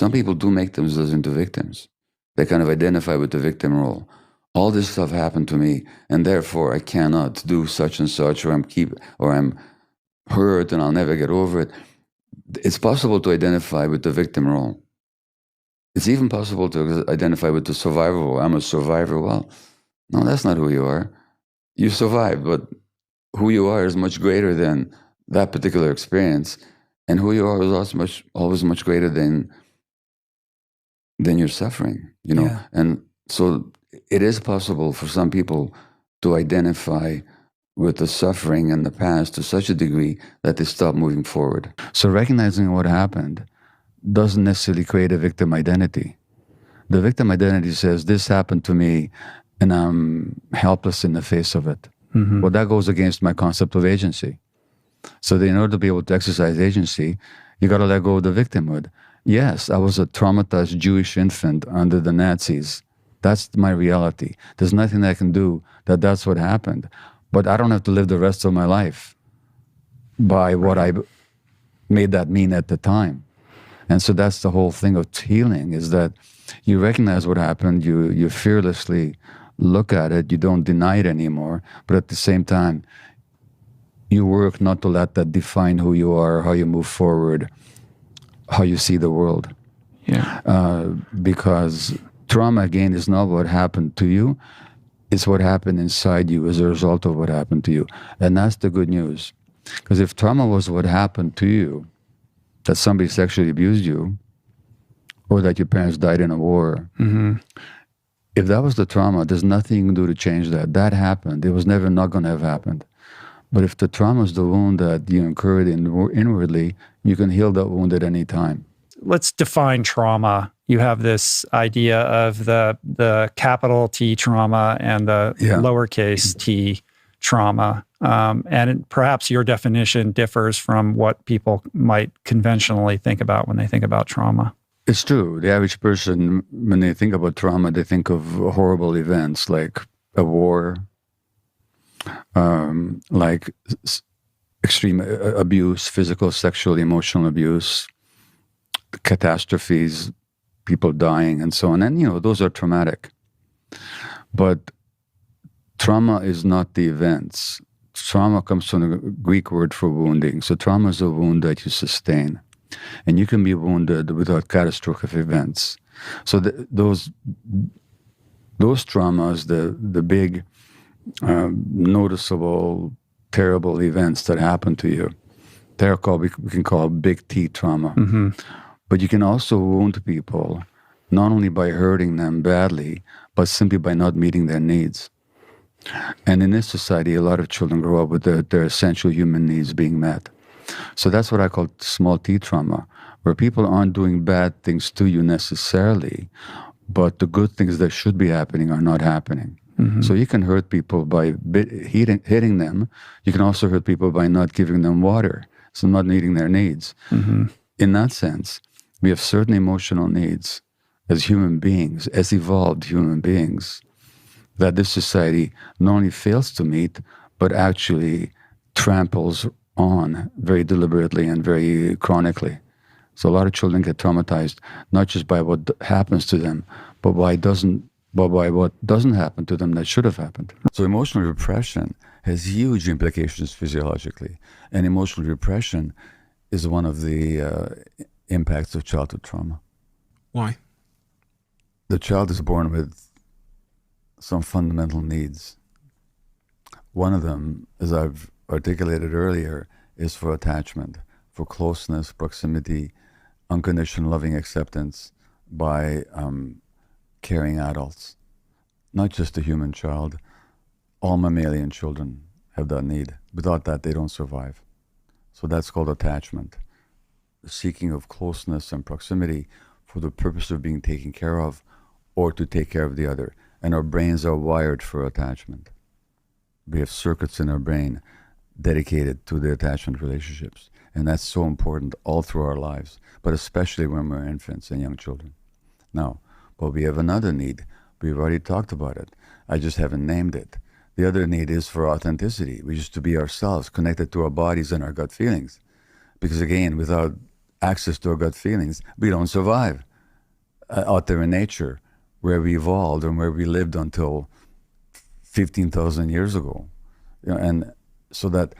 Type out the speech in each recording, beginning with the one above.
Some people do make themselves into victims. They kind of identify with the victim role. All this stuff happened to me, and therefore I cannot do such and such, or I'm hurt and I'll never get over it. It's possible to identify with the victim role. It's even possible to identify with the survivor role. I'm a survivor. Well, no, that's not who you are. You survived, but who you are is much greater than that particular experience, and who you are is always much greater than your suffering. Yeah. And so it is possible for some people to identify with the suffering in the past to such a degree that they stop moving forward. So recognizing what happened doesn't necessarily create a victim identity. The victim identity says, this happened to me and I'm helpless in the face of it. Mm-hmm. Well, that goes against my concept of agency. So that in order to be able to exercise agency, you got to let go of the victimhood. Yes, I was a traumatized Jewish infant under the Nazis. That's my reality. There's nothing I can do that's what happened. But I don't have to live the rest of my life by what I made that mean at the time. And so that's the whole thing of healing, is that you recognize what happened, you fearlessly look at it, you don't deny it anymore, but at the same time, you work not to let that define who you are, how you move forward, how you see the world. Yeah. Because trauma, again, is not what happened to you. It's what happened inside you as a result of what happened to you. And that's the good news. Because if trauma was what happened to you, that somebody sexually abused you, or that your parents died in a war, mm-hmm. if that was the trauma, there's nothing you can do to change that. That happened. It was never not going to have happened. But if the trauma is the wound that you incurred inwardly, you can heal that wound at any time. Let's define trauma. You have this idea of the capital T trauma and the lowercase t trauma. And perhaps your definition differs from what people might conventionally think about when they think about trauma. It's true. The average person, when they think about trauma, they think of horrible events like a war, like extreme abuse, physical, sexual, emotional abuse, catastrophes, people dying, and so on. And, those are traumatic. But trauma is not the events. Trauma comes from the Greek word for wounding. So trauma is a wound that you sustain. And you can be wounded without catastrophic events. So those traumas, the big, noticeable, terrible events that happen to you, they're called, we can call big T trauma. Mm-hmm. But you can also wound people, not only by hurting them badly, but simply by not meeting their needs. And in this society, a lot of children grow up with their essential human needs being met. So that's what I call small T trauma, where people aren't doing bad things to you necessarily, but the good things that should be happening are not happening. Mm-hmm. So you can hurt people by hitting them. You can also hurt people by not giving them water, so not meeting their needs. Mm-hmm. In that sense, we have certain emotional needs as human beings, as evolved human beings, that this society not only fails to meet, but actually tramples on very deliberately and very chronically. So a lot of children get traumatized, not just by what happens to them, but by what doesn't happen to them that should have happened. So emotional repression has huge implications physiologically. And emotional repression is one of the impacts of childhood trauma. Why? The child is born with some fundamental needs. One of them, as I've articulated earlier, is for attachment, for closeness, proximity, unconditional loving acceptance by caring adults. Not just the human child. All mammalian children have that need. Without that, they don't survive. So that's called attachment. The seeking of closeness and proximity for the purpose of being taken care of or to take care of the other. And our brains are wired for attachment. We have circuits in our brain dedicated to the attachment relationships. And that's so important all through our lives, but especially when we're infants and young children. Now, but we have another need. We've already talked about it. I just haven't named it. The other need is for authenticity, which is to be ourselves, connected to our bodies and our gut feelings. Because again, without access to our gut feelings, we don't survive. out there in nature where we evolved and where we lived until 15,000 years ago. And so that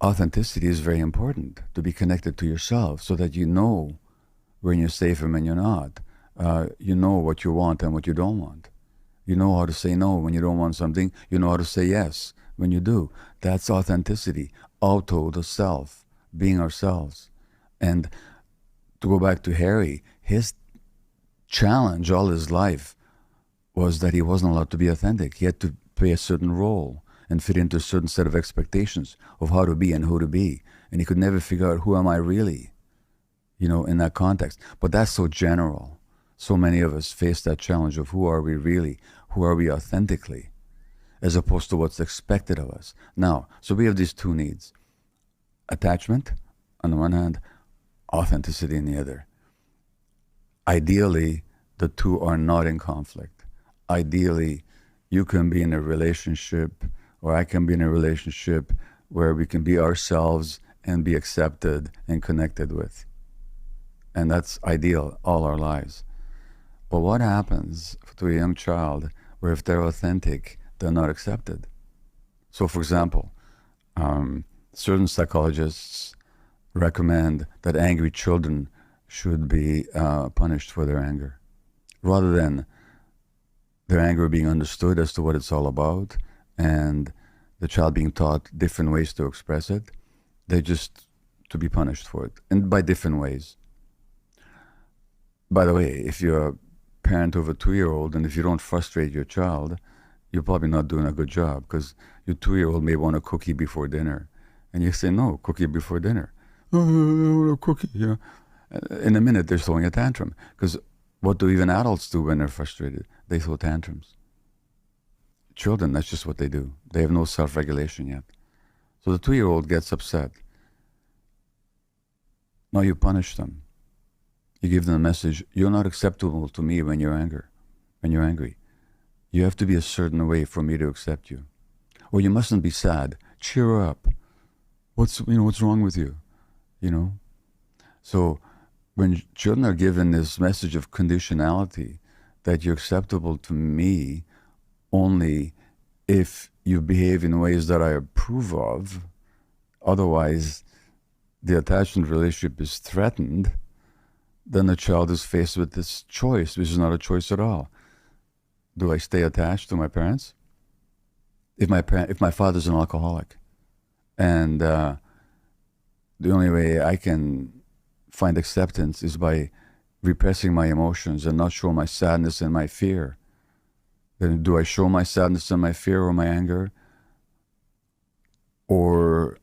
authenticity is very important, to be connected to yourself so that you know when you're safe and when you're not. You know what you want and what you don't want. You know how to say no when you don't want something. You know how to say yes when you do. That's authenticity. Auto, the self, being ourselves. And to go back to Harry, his challenge all his life was that he wasn't allowed to be authentic. He had to play a certain role and fit into a certain set of expectations of how to be and who to be. And he could never figure out, who am I really, in that context. But that's so general. So many of us face that challenge of, who are we really? Who are we authentically? As opposed to what's expected of us. Now, so we have these two needs. Attachment on the one hand, authenticity on the other. Ideally, the two are not in conflict. Ideally, you can be in a relationship, or I can be in a relationship where we can be ourselves and be accepted and connected with. And that's ideal all our lives. But what happens to a young child where if they're authentic, they're not accepted? So for example, certain psychologists recommend that angry children should be punished for their anger, rather than their anger being understood as to what it's all about and the child being taught different ways to express it. They're just to be punished for it, and by different ways. By the way, if you're a parent of a 2-year-old and if you don't frustrate your child, you're probably not doing a good job, because your 2-year-old may want a cookie before dinner. And you say, no, cookie before dinner. Oh, I want a cookie. In a minute, they're throwing a tantrum. Because what do even adults do when they're frustrated? They throw tantrums. Children, that's just what they do. They have no self-regulation yet. So the 2-year-old gets upset. Now you punish them. You give them a message, you're not acceptable to me when you're angry. You have to be a certain way for me to accept you. Or you mustn't be sad. Cheer up. What's wrong with you? So when children are given this message of conditionality, that you're acceptable to me only if you behave in ways that I approve of, otherwise the attachment relationship is threatened, then the child is faced with this choice, which is not a choice at all. Do I stay attached to my parents? If my father's an alcoholic, and the only way I can find acceptance is by repressing my emotions and not show my sadness and my fear, then do I show my sadness and my fear or my anger? Or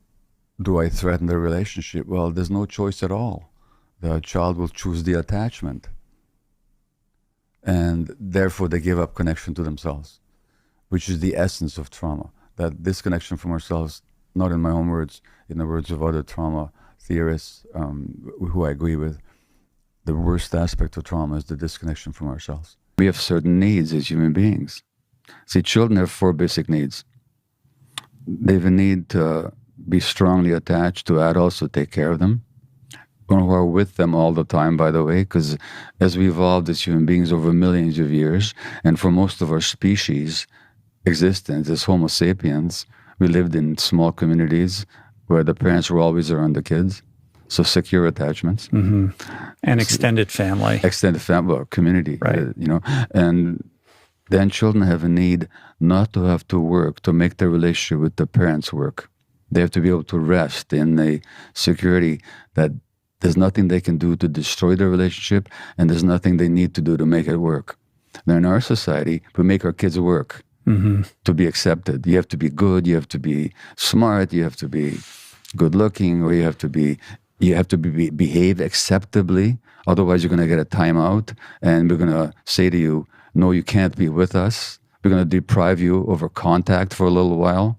do I threaten the relationship? Well, there's no choice at all. The child will choose the attachment. And therefore they give up connection to themselves, which is the essence of trauma. That disconnection from ourselves, not in my own words, in the words of other trauma theorists who I agree with, the worst aspect of trauma is the disconnection from ourselves. We have certain needs as human beings. See, children have 4 basic needs. They have a need to be strongly attached to adults who take care of them, or who are with them all the time, by the way, because as we evolved as human beings over millions of years, and for most of our species existence as Homo sapiens, we lived in small communities where the parents were always around the kids. So secure attachments. Mm-hmm. And extended family. Extended family, well, community, right. And then children have a need not to have to work to make their relationship with the parents work. They have to be able to rest in the security that there's nothing they can do to destroy their relationship, and there's nothing they need to do to make it work. Now, in our society, we make our kids work to be accepted. You have to be good, you have to be smart, you have to be good looking, or you have to behave acceptably. Otherwise, you're going to get a timeout, and we're going to say to you, no, you can't be with us. We're going to deprive you of our contact for a little while.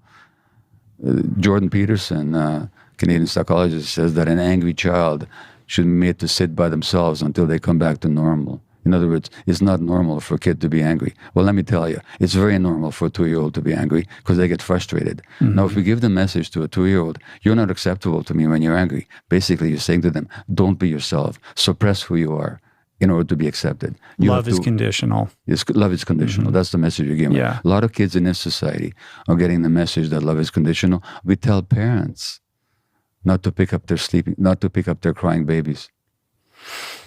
Jordan Peterson, Canadian psychologist, says that an angry child should be made to sit by themselves until they come back to normal. In other words, it's not normal for a kid to be angry. Well, let me tell you, it's very normal for a 2-year-old to be angry because they get frustrated. Mm-hmm. Now, if we give the message to a 2-year-old, you're not acceptable to me when you're angry, basically you're saying to them, don't be yourself, suppress who you are, in order to be accepted. Love is conditional. Love is conditional. That's the message you're giving. Yeah. A lot of kids in this society are getting the message that love is conditional. We tell parents not to pick up their crying babies.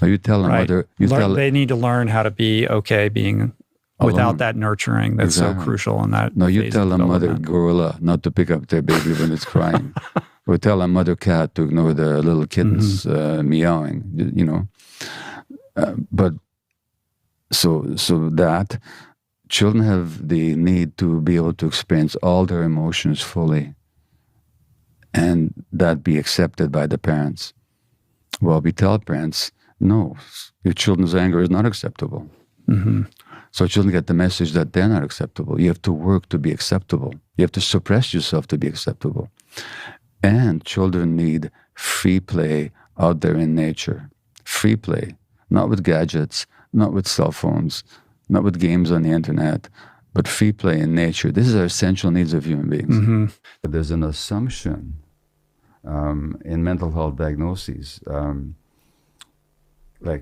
Or you tell a mother, they need to learn how to be okay being without that nurturing that's so crucial in that. No, you tell a mother gorilla not to pick up their baby when it's crying. Or tell a mother cat to ignore the little kittens meowing, you know. But so that children have the need to be able to experience all their emotions fully and that be accepted by the parents. Well, we tell parents, no, your children's anger is not acceptable. Mm-hmm. So children get the message that they're not acceptable. You have to work to be acceptable. You have to suppress yourself to be acceptable. And children need free play out there in nature. Free play, not with gadgets, not with cell phones, not with games on the internet, but free play in nature. These are essential needs of human beings. Mm-hmm. There's an assumption in mental health diagnoses, and the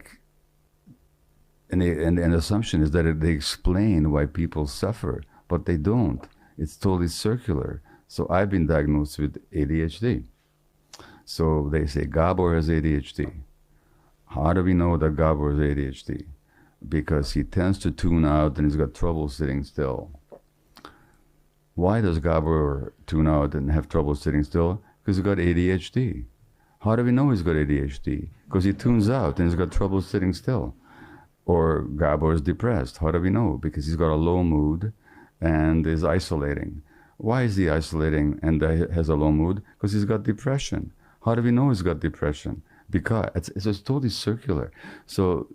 assumption is that they explain why people suffer, but they don't. It's totally circular. So I've been diagnosed with ADHD. So they say Gabor has ADHD. How do we know that Gabor has ADHD? Because he tends to tune out and he's got trouble sitting still. Why does Gabor tune out and have trouble sitting still? Because he's got ADHD. How do we know he's got ADHD? Because he tunes out and he's got trouble sitting still. Or Gabor is depressed. How do we know? Because he's got a low mood and is isolating. Why is he isolating and has a low mood? Because he's got depression. How do we know he's got depression? Because it's totally circular. So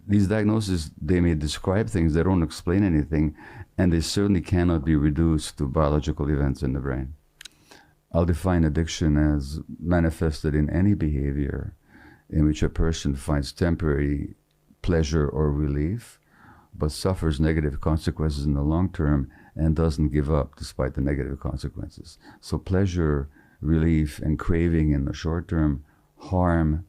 these diagnoses, they may describe things, they don't explain anything, and they certainly cannot be reduced to biological events in the brain. I'll define addiction as manifested in any behavior in which a person finds temporary pleasure or relief, but suffers negative consequences in the long term and doesn't give up despite the negative consequences. So pleasure, relief, and craving in the short term, harm,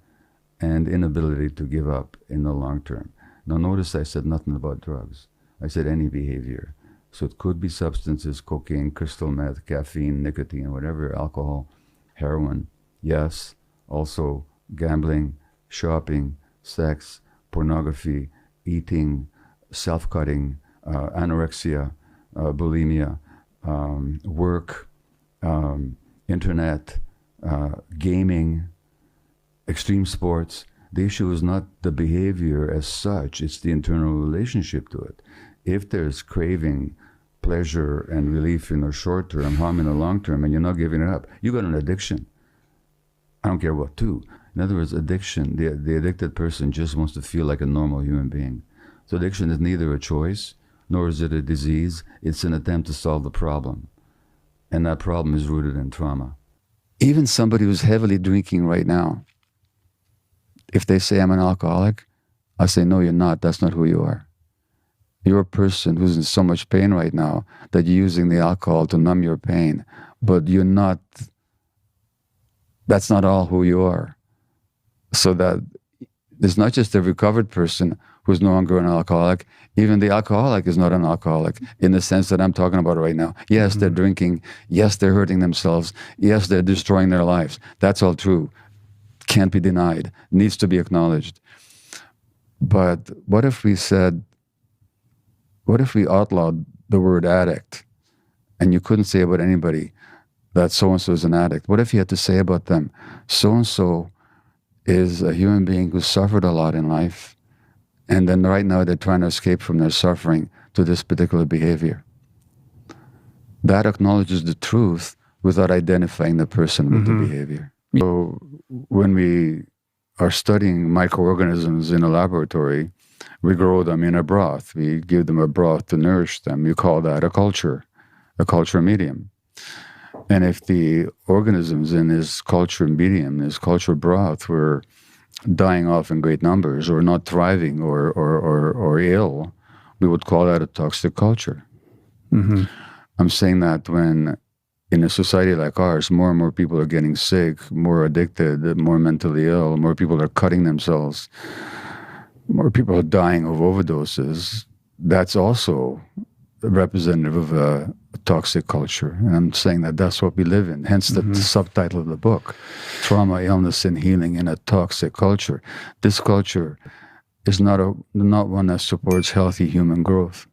and inability to give up in the long term. Now notice I said nothing about drugs. I said any behavior. So it could be substances, cocaine, crystal meth, caffeine, nicotine, whatever, alcohol, heroin. Yes, also gambling, shopping, sex, pornography, eating, self-cutting, anorexia, bulimia, work, internet, gaming, extreme sports. The issue is not the behavior as such, it's the internal relationship to it. If there's craving, pleasure, and relief in the short term, harm in the long term, and you're not giving it up, you got an addiction. I don't care what to. In other words, addiction, the addicted person just wants to feel like a normal human being. So addiction is neither a choice, nor is it a disease. It's an attempt to solve the problem. And that problem is rooted in trauma. Even somebody who's heavily drinking right now, if they say I'm an alcoholic, I say, no, you're not. That's not who you are. You're a person who's in so much pain right now that you're using the alcohol to numb your pain, but you're not, that's not all who you are. So that there's not just a recovered person who's no longer an alcoholic. Even the alcoholic is not an alcoholic in the sense that I'm talking about right now. Yes, they're drinking. Yes, they're hurting themselves. Yes, they're destroying their lives. That's all true. Can't be denied. Needs to be acknowledged. But what if we outlawed the word addict and you couldn't say about anybody that so-and-so is an addict? What if you had to say about them, so-and-so is a human being who suffered a lot in life, and then right now they're trying to escape from their suffering to this particular behavior? That acknowledges the truth without identifying the person with the behavior. So when we are studying microorganisms in a laboratory, we grow them in a broth. We give them a broth to nourish them. You call that a culture medium. And if the organisms in this culture medium, this culture broth, were dying off in great numbers or not thriving or ill, we would call that a toxic culture. I'm saying that when in a society like ours, more and more people are getting sick, more addicted, more mentally ill, more people are cutting themselves, more people are dying of overdoses, that's also representative of a toxic culture. And I'm saying that that's what we live in. Hence the subtitle of the book, Trauma, Illness, and Healing in a Toxic Culture. This culture is not one that supports healthy human growth.